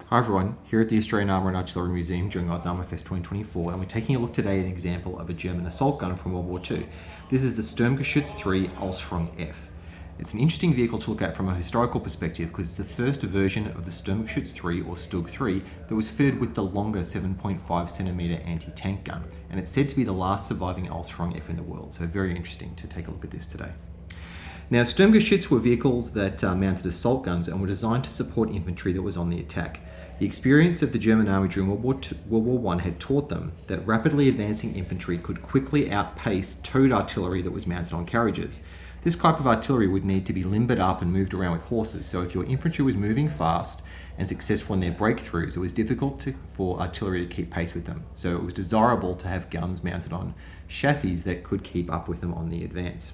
Hi everyone, here at the Australian Armour and Artillery Museum during Osarmafest 2024, and we're taking a look today at an example of a German assault gun from World War II. This is the Sturmgeschütz III Ausführung F. It's an interesting vehicle to look at from a historical perspective because it's the first version of the Sturmgeschütz III or Stug III that was fitted with the longer 7.5cm anti-tank gun, and it's said to be the last surviving Ausführung F in the world, so very interesting to take a look at this today. Now, Sturmgeschütz were vehicles that mounted assault guns and were designed to support infantry that was on the attack. The experience of the German army during World War I had taught them that rapidly advancing infantry could quickly outpace towed artillery that was mounted on carriages. This type of artillery would need to be limbered up and moved around with horses, so if your infantry was moving fast and successful in their breakthroughs, it was difficult for artillery to keep pace with them. So it was desirable to have guns mounted on chassis that could keep up with them on the advance.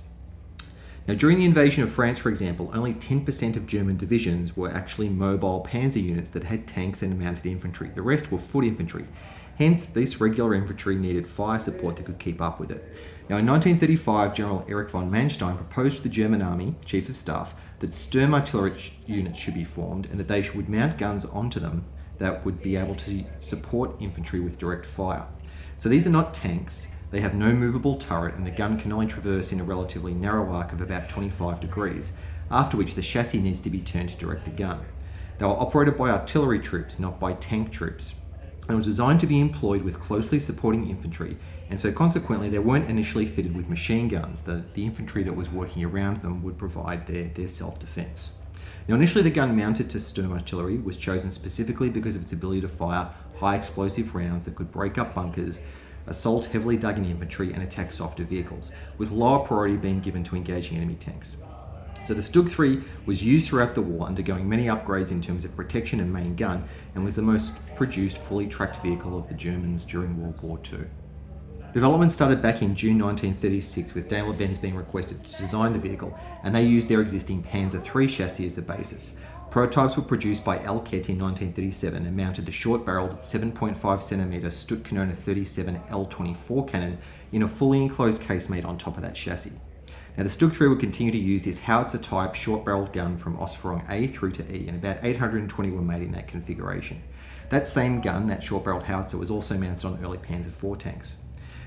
Now, during the invasion of France, for example, only 10% of German divisions were actually mobile panzer units that had tanks and mounted infantry. The rest were foot infantry. Hence, this regular infantry needed fire support that could keep up with it. Now, in 1935, General Erich von Manstein proposed to the German Army Chief of Staff that Sturm artillery units should be formed and that they would mount guns onto them that would be able to support infantry with direct fire. So these are not tanks. They have no movable turret and the gun can only traverse in a relatively narrow arc of about 25 degrees, after which the chassis needs to be turned to direct the gun. They were operated by artillery troops, not by tank troops. And it was designed to be employed with closely supporting infantry, and so consequently they weren't initially fitted with machine guns. The infantry that was working around them would provide their self-defense. Now, initially the gun mounted to Sturm artillery was chosen specifically because of its ability to fire high explosive rounds that could break up bunkers, assault heavily dug in infantry and attack softer vehicles, with lower priority being given to engaging enemy tanks. So the Stug III was used throughout the war, undergoing many upgrades in terms of protection and main gun, and was the most produced fully tracked vehicle of the Germans during World War II. Development started back in June 1936 with Daimler-Benz being requested to design the vehicle, and they used their existing Panzer III chassis as the basis. Prototypes were produced by Elket in 1937 and mounted the short-barreled 7.5cm Stuttkanone 37 L24 cannon in a fully enclosed case made on top of that chassis. Now, the Stug III would continue to use this howitzer-type short-barreled gun from Ausführung A through to E, and about 820 were made in that configuration. That same gun, that short-barreled howitzer, was also mounted on early Panzer IV tanks.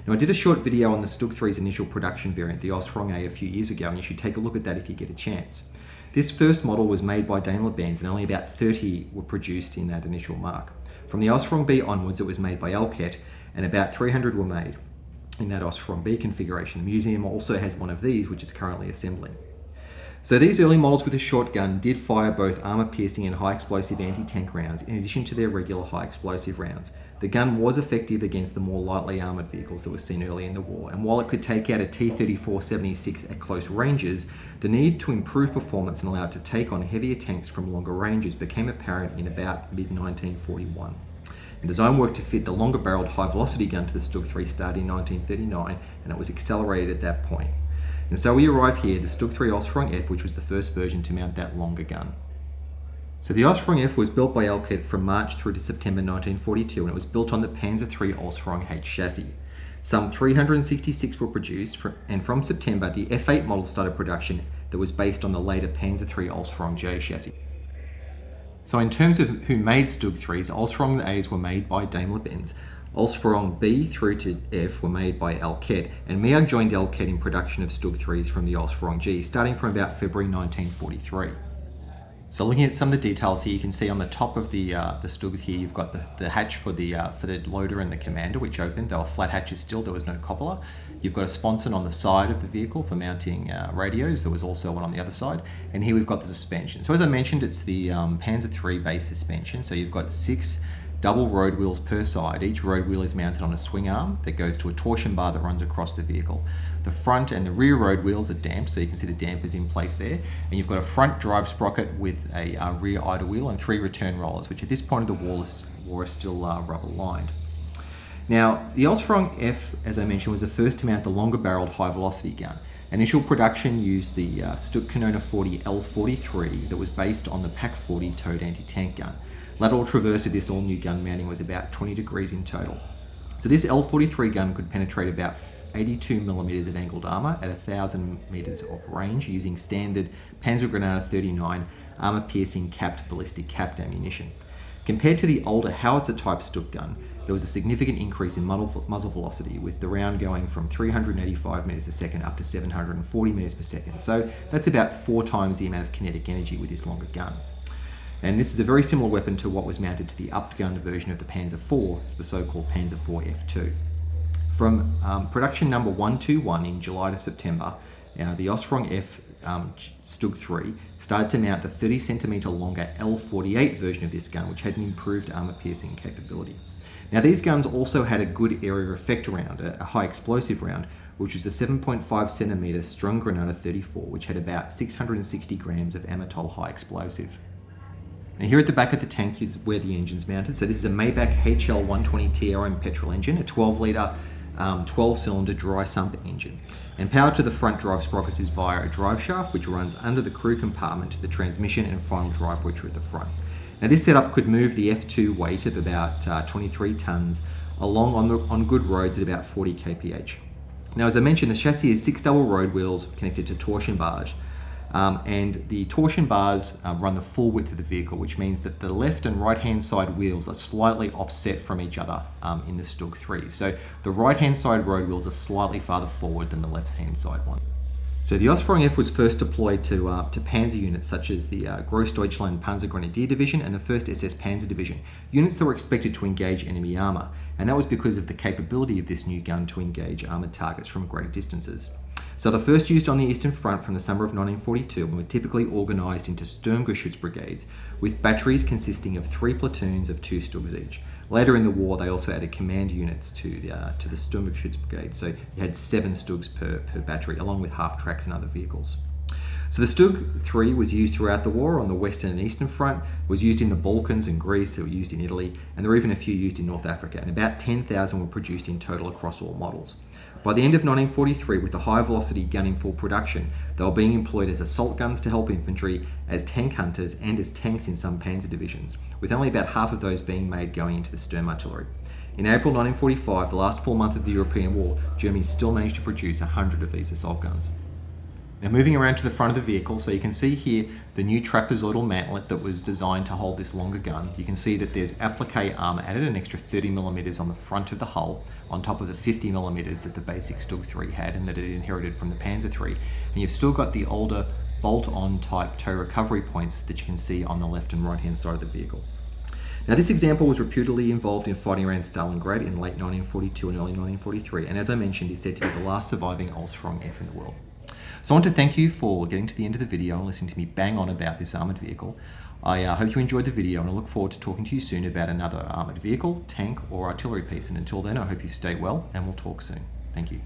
Now, I did a short video on the Stug III's initial production variant, the Ausführung A, a few years ago, and you should take a look at that if you get a chance. This first model was made by Daimler-Benz and only about 30 were produced in that initial mark. From the Ausführung B onwards, it was made by Elket and about 300 were made in that Ausführung B configuration. The museum also has one of these, which is currently assembling. So these early models with a shotgun did fire both armor-piercing and high-explosive anti-tank rounds in addition to their regular high-explosive rounds. The gun was effective against the more lightly armoured vehicles that were seen early in the war, and while it could take out a T-34-76 at close ranges, the need to improve performance and allow it to take on heavier tanks from longer ranges became apparent in about mid-1941. And design work to fit the longer-barreled high-velocity gun to the Stug III started in 1939, and it was accelerated at that point. And so we arrive here, the Stug III Ausführung F, which was the first version to mount that longer gun. So the Ausführung F was built by Elket from March through to September 1942, and it was built on the Panzer III Ausführung H chassis. Some 366 were produced, and from September, the F8 model started production that was based on the later Panzer III Ausführung J chassis. So in terms of who made Stug IIIs, Ausführung A's were made by Daimler-Benz, Ausführung B through to F were made by Elket, and MEAG joined Elket in production of Stug IIIs from the Ausführung G, starting from about February 1943. So looking at some of the details here, you can see on the top of the Stug here, you've got the hatch for the loader and the commander, which opened. They were flat hatches still, there was no cupola. You've got a sponson on the side of the vehicle for mounting radios. There was also one on the other side. And here we've got the suspension. So as I mentioned, it's the Panzer III base suspension. So you've got 6 double road wheels per side. Each road wheel is mounted on a swing arm that goes to a torsion bar that runs across the vehicle. The front and the rear road wheels are damped, so you can see the dampers in place there. And you've got a front drive sprocket with a rear idle wheel and 3 return rollers, which at this point of the war are still rubber lined. Now, the Ausführung F, as I mentioned, was the first to mount the longer barreled high velocity gun. Initial production used the Stuttkanone 40 L43 that was based on the Pak 40 towed anti-tank gun. Lateral traverse of this all-new gun mounting was about 20 degrees in total. So this L43 gun could penetrate about 82mm of angled armour at 1,000 metres of range using standard Panzergranate 39 armour-piercing capped ballistic capped ammunition. Compared to the older howitzer-type Stuck gun, there was a significant increase in muzzle velocity, with the round going from 385 meters per second up to 740 meters per second. So that's about 4 times the amount of kinetic energy with this longer gun. And this is a very similar weapon to what was mounted to the upped-gun version of the Panzer IV, it's the so-called Panzer IV F2. From production number 121 in July to September, the Osprong F Stug 3 started to mount the 30 centimeter longer L48 version of this gun, which had an improved armor-piercing capability. Now, these guns also had a good area effect round, a high explosive round, which was a 7.5 centimeter Strunggranate 34, which had about 660 grams of Amatol high explosive. Now, here at the back of the tank is where the engine's mounted. So this is a Maybach HL120 TRM petrol engine, a 12-litre, 12-cylinder dry sump engine. And power to the front drive sprockets is via a drive shaft, which runs under the crew compartment to the transmission and final drive, which are at the front. Now, this setup could move the F2 weight of about 23 tons along on good roads at about 40 kph. Now, as I mentioned, the chassis is 6 double road wheels connected to torsion bars. And the torsion bars run the full width of the vehicle, which means that the left and right hand side wheels are slightly offset from each other in the Stug 3. So the right hand side road wheels are slightly farther forward than the left hand side one. So the Osprong F was first deployed to Panzer units such as the Grossdeutschland Panzergrenadier Division and the 1st SS Panzer Division, units that were expected to engage enemy armour, and that was because of the capability of this new gun to engage armoured targets from greater distances. So the first used on the Eastern Front from the summer of 1942 and were typically organised into Sturmgeschütz brigades, with batteries consisting of 3 platoons of 2 Stugs each. Later in the war, they also added command units to the Sturmgeschütz brigade, so you had 7 Stugs per battery, along with half-tracks and other vehicles. So the Stug 3 was used throughout the war on the Western and Eastern Front, was used in the Balkans and Greece, they were used in Italy, and there were even a few used in North Africa, and about 10,000 were produced in total across all models. By the end of 1943, with the high-velocity gun in full production, they were being employed as assault guns to help infantry, as tank hunters, and as tanks in some panzer divisions, with only about half of those being made going into the Sturm artillery. In April 1945, the last full month of the European war, Germany still managed to produce 100 of these assault guns. Now, moving around to the front of the vehicle, so you can see here the new trapezoidal mantlet that was designed to hold this longer gun. You can see that there's applique armour added, an extra 30mm on the front of the hull, on top of the 50mm that the basic Stug 3 had and that it inherited from the Panzer 3. And you've still got the older bolt-on type tow recovery points that you can see on the left and right hand side of the vehicle. Now, this example was reputedly involved in fighting around Stalingrad in late 1942 and early 1943, and as I mentioned, is said to be the last surviving Osprong F in the world. So I want to thank you for getting to the end of the video and listening to me bang on about this armoured vehicle. I hope you enjoyed the video, and I look forward to talking to you soon about another armoured vehicle, tank or artillery piece. And until then, I hope you stay well and we'll talk soon. Thank you.